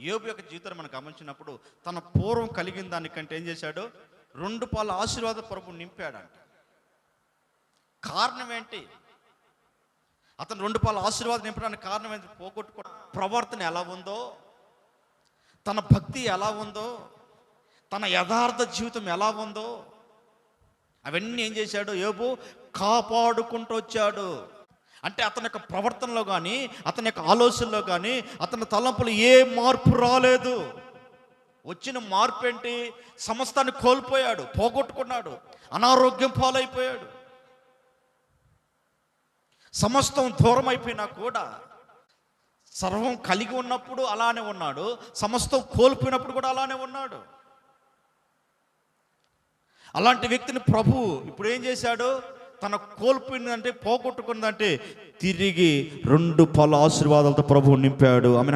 యోబు యొక్క జీవితాన్ని మనం గమనించినప్పుడు తన పూర్వం కలిగిన దానికంటే ఏం చేశాడు, 2 పాల ఆశీర్వాద ప్రభు నింపాడంట. కారణం ఏంటి? అతను 2 పాల ఆశీర్వాదం నింపడానికి కారణం ఏంటి? పోగొట్టుకో ప్రవర్తన ఎలా ఉందో, తన భక్తి ఎలా ఉందో, తన యథార్థ జీవితం ఎలా ఉందో, అవన్నీ ఏం చేశాడు యోబు? కాపాడుకుంటూ వచ్చాడు. అంటే అతని యొక్క ప్రవర్తనలో కానీ, అతని యొక్క ఆలోచనలో కానీ, అతని తలంపులు ఏ మార్పు రాలేదు. వచ్చిన మార్పు ఏంటి? సమస్తాన్ని కోల్పోయాడు, పోగొట్టుకున్నాడు, అనారోగ్యం పాలైపోయాడు. సమస్తం దూరం అయిపోయినా కూడా సర్వం కలిగి ఉన్నప్పుడు అలానే ఉన్నాడు, సమస్తం కోల్పోయినప్పుడు కూడా అలానే ఉన్నాడు. అలాంటి వ్యక్తిని ప్రభు ఇప్పుడు ఏం చేశాడు? తన కోల్పోయిందంటే, పోగొట్టుకుందంటే తిరిగి 2 పాల ఆశీర్వాదాలతో ప్రభువు నింపాడు. ఆమె